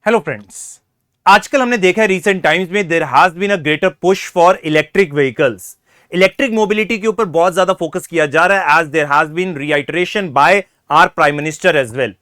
Hello friends, आजकल हमने देखा है रीसेंट टाइम्स में there has been a greater push for electric vehicles. Electric mobility के ऊपर बहुत ज्यादा फोकस किया जा रहा है as there has been reiteration by our prime minister as well.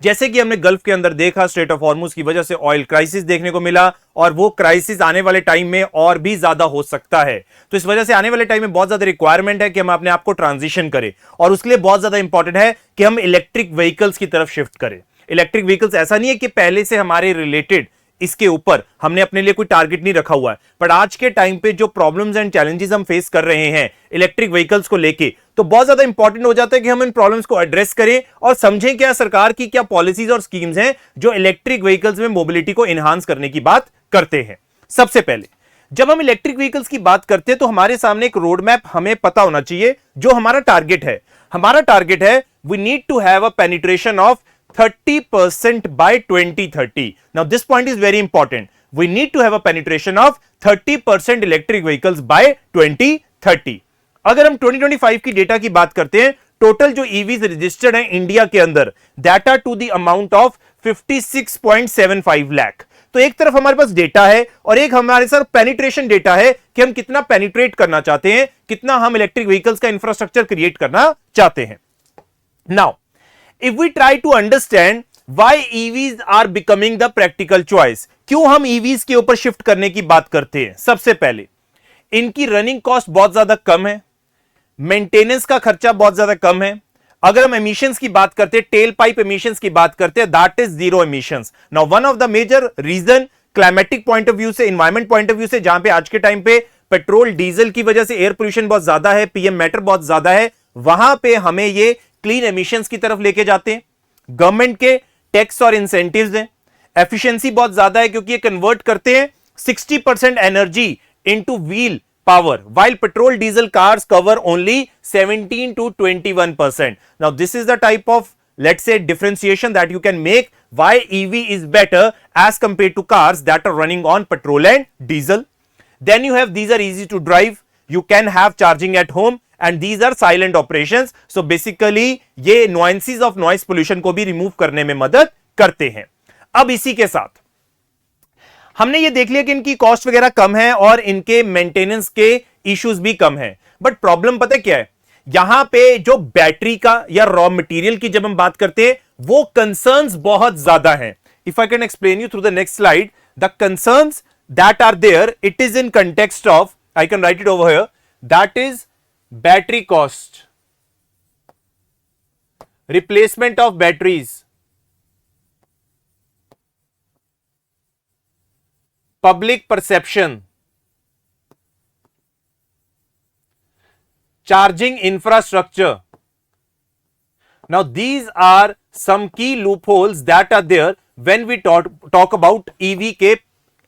जैसे कि हमने गल्फ के अंदर देखा, स्ट्रेट ऑफ हॉर्मुज की वजह से ऑयल क्राइसिस देखने को मिला और वो क्राइसिस आने वाले टाइम में और भी ज्यादा हो सकता है। तो इस वजह से आने वाले टाइम में बहुत ज्यादा रिक्वायरमेंट है कि हम अपने आप को ट्रांजिशन करें और उसके लिए बहुत ज्यादा इंपॉर्टेंट है कि हम इलेक्ट्रिक व्हीकल्स की तरफ शिफ्ट करें। इलेक्ट्रिक व्हीकल्स ऐसा नहीं है कि पहले से हमारे रिलेटेड इसके ऊपर हमने अपने लिए कोई टारगेट नहीं रखा हुआ है, बट आज के टाइम पे जो प्रॉब्लम्स एंड चैलेंजेस हम फेस कर रहे हैं इलेक्ट्रिक व्हीकल्स को लेके, तो बहुत ज्यादा इंपॉर्टेंट हो जाता है कि हम इन प्रॉब्लम्स को एड्रेस करें और समझें क्या सरकार की क्या पॉलिसीज और स्कीम्स हैं जो इलेक्ट्रिक व्हीकल्स में मोबिलिटी को एनहांस करने की बात करते हैं। सबसे पहले जब हम इलेक्ट्रिक व्हीकल्स की बात करते हैं तो हमारे सामने एक रोड मैप हमें पता होना चाहिए जो हमारा टारगेट है। हमारा टारगेट है we need to have a penetration of 30% by 2030. Now this point is very important. We need to have a penetration of 30% electric vehicles by 2030. अगर हम 2025 की डेटा की बात करते हैं, टोटल जो EVs रजिस्टर्ड हैं इंडिया के अंदर, that are to the amount of 56.75 lakh. तो एक तरफ हमारे पास डेटा है और एक हमारे साथ पेनिट्रेशन डेटा है कि हम कितना पेनिट्रेट करना चाहते हैं, कितना हम इलेक्ट्रिक व्हीकल्स का इंफ्रास्ट्रक्चर क्रिएट करना चाहते हैं। Now if we try to understand why EVs are becoming the practical choice, क्यों हम EVs के ऊपर शिफ्ट करने की बात करते हैं? सबसे पहले इनकी रनिंग कॉस्ट बहुत ज्यादा कम है, मेंटेनेंस का खर्चा बहुत ज्यादा कम है। अगर हम एमिशंस की बात करते हैं, टेल पाइप एमिशंस की बात करते हैं, that is zero emissions. Now one of the major reason climatic point of view से, एनवायरमेंट पॉइंट ऑफ व्यू से, जहां पे आज के टाइम पे पेट्रोल डीजल की वजह से एयर पोल्यूशन बहुत ज्यादा है, पीएम मैटर बहुत ज्यादा है, वहां पे हमें ये क्लीन एमिशंस की तरफ लेके जाते हैं। गवर्नमेंट के टैक्स और इंसेंटिव्स हैं, एफिशिएंसी बहुत ज्यादा है क्योंकि ये कन्वर्ट करते हैं 60% energy into wheel power, while petrol diesel cars cover only 17 to 21%. Now this is the type of, let's say, differentiation that you can make why EV is better as compared to cars that are running on petrol and diesel. Then you have, these are easy to drive, you can have charging at home and these are silent operations. So basically ये nuances of noise pollution को भी remove करने में मदद करते हैं। अब इसी के साथ हमने ये देख लिया कि इनकी कॉस्ट वगैरह कम है और इनके मेंटेनेंस के इश्यूज भी कम है, बट प्रॉब्लम पता है क्या है? यहां पे जो बैटरी का या रॉ मटेरियल की जब हम बात करते हैं वो कंसर्न्स बहुत ज्यादा हैं। If I can explain you through the next slide, the concerns that are there, it is in context of, I can write it over here, that is battery cost, replacement of batteries, public perception, charging infrastructure. Now these are some key loopholes that are there when we talk about EV के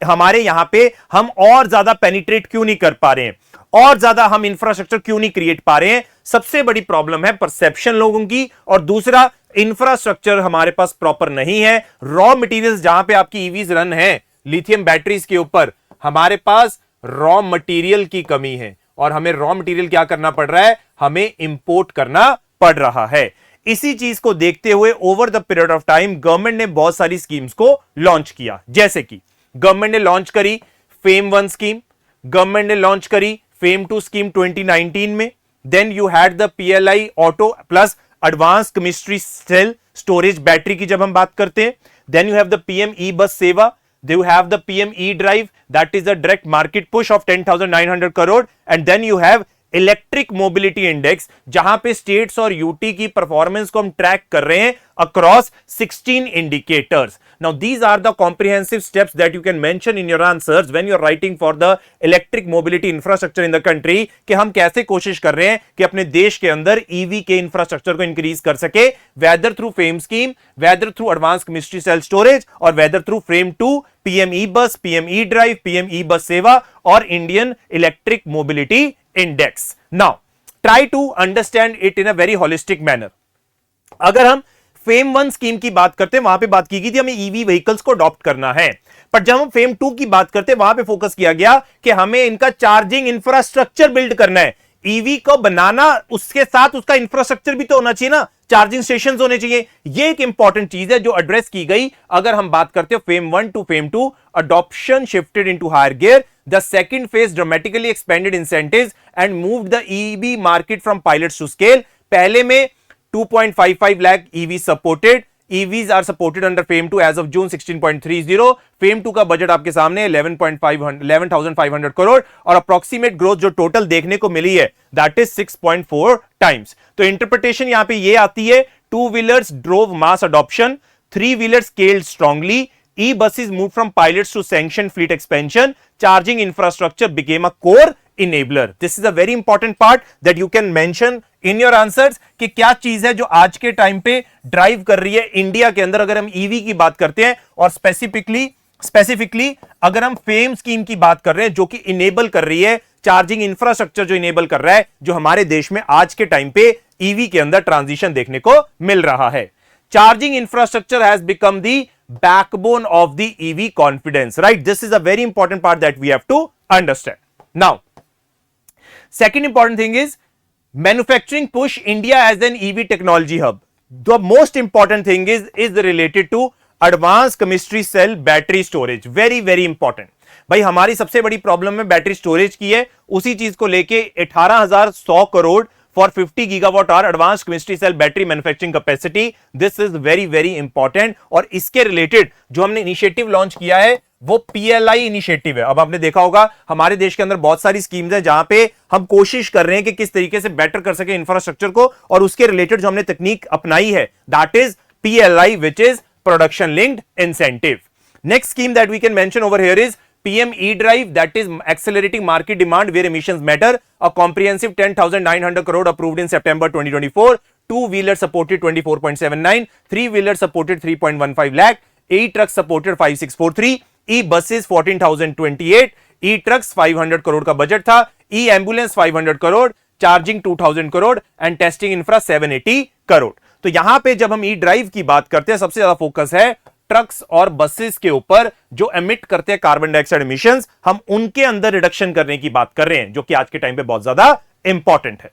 हमारे यहां पे हम और ज्यादा penetrate क्यों नहीं कर पा रहे हैं और ज्यादा हम इंफ्रास्ट्रक्चर क्यों नहीं क्रिएट पा रहे हैं। सबसे बड़ी प्रॉब्लम है परसेप्शन लोगों की और दूसरा इंफ्रास्ट्रक्चर हमारे पास प्रॉपर नहीं है। रॉ मटेरियल्स जहां पे आपकी ईवीज रन है लिथियम बैटरीज के ऊपर, हमारे पास रॉ मटेरियल की कमी है और हमें रॉ मटेरियल क्या करना पड़ रहा है? हमें इंपोर्ट करना पड़ रहा है। इसी चीज को देखते हुए over the period of time government ने बहुत सारी स्कीम्स को लॉन्च किया, जैसे कि गवर्नमेंट ने लॉन्च करी फेम 1 स्कीम, गवर्नमेंट ने लॉन्च करी फेम 2 स्कीम 2019 में। Then you had the PLI auto plus advance chemistry cell storage battery की जब हम बात करते हैं, then you have the PM E bus Sewa, you have the PM E-Drive, that is a direct market push of 10,900 crore, and then you have electric mobility index जहां पे states और UT की परफॉर्मेंस को हम ट्रैक कर रहे हैं across 16 indicators. Now these are the comprehensive steps that you can mention in your answers when you are writing for the electric mobility infrastructure in the country, कि हम कैसे कोशिश कर रहे हैं कि अपने देश के अंदर ईवी के इंफ्रास्ट्रक्चर को इंक्रीज कर सके, whether through FAME scheme, whether through advance chemistry cell storage और whether through frame 2, PM E-Bus, PM E-Drive, PM E-Bus सेवा और Indian electric mobility index. Now try to understand it in a very holistic manner. अगर हम fame 1 scheme की बात करते हैं, वहां पे बात की गई थी हमें ईवी व्हीकल्स को अडॉप्ट करना है, पर जब हम फेम 2 की बात करते हैं वहां पे फोकस किया गया कि हमें इनका चार्जिंग इंफ्रास्ट्रक्चर बिल्ड करना है। ईवी को बनाना, उसके साथ उसका इंफ्रास्ट्रक्चर भी तो होना चाहिए ना। चार्जिंग स्टेशन होने चाहिए। ये एक इंपॉर्टेंट चीज है जो एड्रेस की गई अगर हम बात करते हो FAME 1 to FAME 2, adoption shifted into higher gear, the second phase dramatically expanded incentives and moved the EV market from pilots to scale. पहले में 2.55 lakh EV सपोर्टेड, EVs are supported under FAME 2 as of June 16.30। FAME 2 का budget आपके सामने 11,500 करोड़ और approximate growth जो total देखने को मिली है दैट इज 6.4 टाइम्स। तो इंटरप्रिटेशन यहां पे ये आती है, two wheelers drove mass adoption, three wheelers scaled strongly, e-buses moved from pilots to sanctioned fleet expansion, charging infrastructure became a core enabler। This is a very important part that you can mention in your answers कि क्या चीज है जो आज के time पे drive कर रही है इंडिया के अंदर अगर हम ईवी की बात करते हैं, और स्पेसिफिकली अगर हम फेम स्कीम की बात कर रहे हैं जो कि इनेबल कर रही है चार्जिंग इंफ्रास्ट्रक्चर, जो इनेबल कर रहा है जो हमारे देश में आज के टाइम पे ईवी के अंदर ट्रांजिशन देखने को मिल रहा है। Charging infrastructure has become the backbone of the EV confidence, right? This is a very important part that we have to understand. Now, second important thing is manufacturing push India as an EV technology hub. The most important thing is related to advanced chemistry cell battery storage. Very very important. भाई हमारी सबसे बड़ी problem है battery storage की है, उसी चीज को लेके 18,100 crore for 50 gigawatt hour advanced chemistry cell battery manufacturing capacity. This is very very important। और इसके रिलेटेड जो हमने इनिशिएटिव लॉन्च किया है वो PLI इनिशिएटिव है। अब आपने देखा होगा हमारे देश के अंदर बहुत सारी स्कीम्स है जहां पे हम कोशिश कर रहे हैं कि किस तरीके से बेटर कर सके इंफ्रास्ट्रक्चर को, और उसके रिलेटेड जो हमने तकनीक अपनाई है that is PLI, which is production linked incentive। Next scheme that we can mention over here is PM E-Drive, that is accelerating market demand where emissions matter, a comprehensive 10,900 crore approved in September 2024, two-wheeler supported 24.79, three-wheeler supported 3.15 lakh, e-trucks supported 5643, e-buses 14,028, e-trucks 500 crore का budget था, e-ambulance 500 crore, charging 2,000 crore and testing infra 780 crore. तो यहां पे जब हम E-Drive की बात करते हैं सबसे ज्यादा फोकस है ट्रक्स और बसेस के ऊपर जो एमिट करते हैं कार्बन डाइऑक्साइड एमिशंस, हम उनके अंदर रिडक्शन करने की बात कर रहे हैं जो कि आज के टाइम पे बहुत ज्यादा इंपॉर्टेंट है।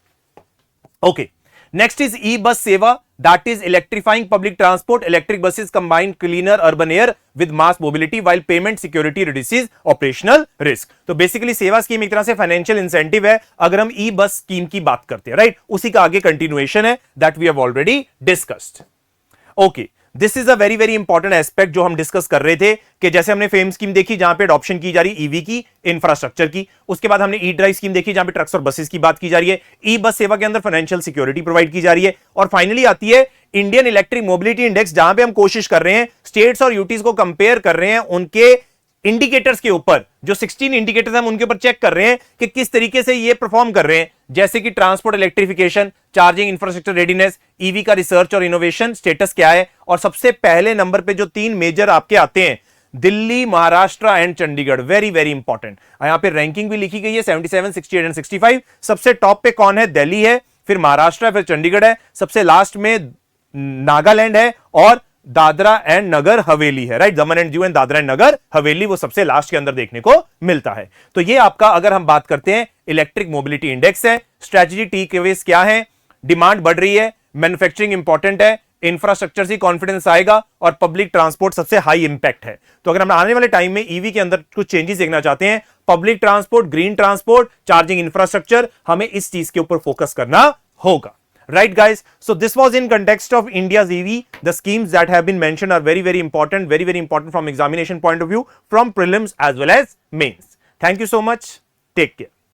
Okay, next is E bus सेवा, that is electrifying public transport, electric buses combine cleaner urban air with mass mobility while payment security reduces operational risk. तो बेसिकली सेवा स्कीम एक तरह से फाइनेंशियल इंसेंटिव है अगर हम ई बस स्कीम की बात करते हैं, राइट? उसी का आगे कंटिन्यूएशन है that we have already discussed. Okay, this is a very very important aspect जो हम डिस्कस कर रहे थे कि जैसे हमने फेम स्कीम देखी जहां पे अडॉप्शन की जा रही ईवी की इंफ्रास्ट्रक्चर की, उसके बाद हमने ई ड्राइव स्कीम देखी जहां पे ट्रक्स और बसेस की बात की जा रही है, ई बस सेवा के अंदर फाइनेंशियल सिक्योरिटी प्रोवाइड की जा रही है, और फाइनली आती है इंडियन इलेक्ट्रिक मोबिलिटी इंडेक्स जहां पे हम कोशिश कर रहे हैं स्टेट्स और यूटीज को कंपेयर कर रहे हैं उनके इंडिकेटर्स के ऊपर, जो 16 इंडिकेटर्स हम उनके ऊपर चेक कर रहे हैं कि किस तरीके से ये परफॉर्म कर रहे हैं, जैसे कि transport electrification, charging infrastructure readiness, EV का रिसर्च और इनोवेशन स्टेटस क्या है। और सबसे पहले नंबर पे जो 3 मेजर आपके आते हैं Delhi, Maharashtra and Chandigarh, very very important. यहां पे रैंकिंग भी लिखी गई है 77, 68 एंड 65। सबसे टॉप पे कौन है? दिल्ली है, फिर महाराष्ट्र है, फिर चंडीगढ़ है, सबसे लास्ट में नागालैंड है और दादरा एंड नगर हवेली है, right? Daman and Diu and Dadra and Nagar Haveli वो सबसे लास्ट के अंदर देखने को मिलता है। तो ये आपका अगर हम बात करते हैं इलेक्ट्रिक मोबिलिटी इंडेक्स है। स्ट्रेटजी टेकअवेज क्या है? डिमांड बढ़ रही है, मैन्युफैक्चरिंग इंपॉर्टेंट है, इंफ्रास्ट्रक्चर से कॉन्फिडेंस आएगा और पब्लिक ट्रांसपोर्ट सबसे हाई इंपैक्ट है। तो अगर हम आने वाले टाइम में ईवी के अंदर कुछ चेंजेस देखना चाहते हैं, public transport, green transport, charging infrastructure, हमें इस चीज के ऊपर फोकस करना होगा। Right guys, so this was in context of India's EV. The schemes that have been mentioned are very very important from examination point of view, from prelims as well as mains. Thank you so much. Take care.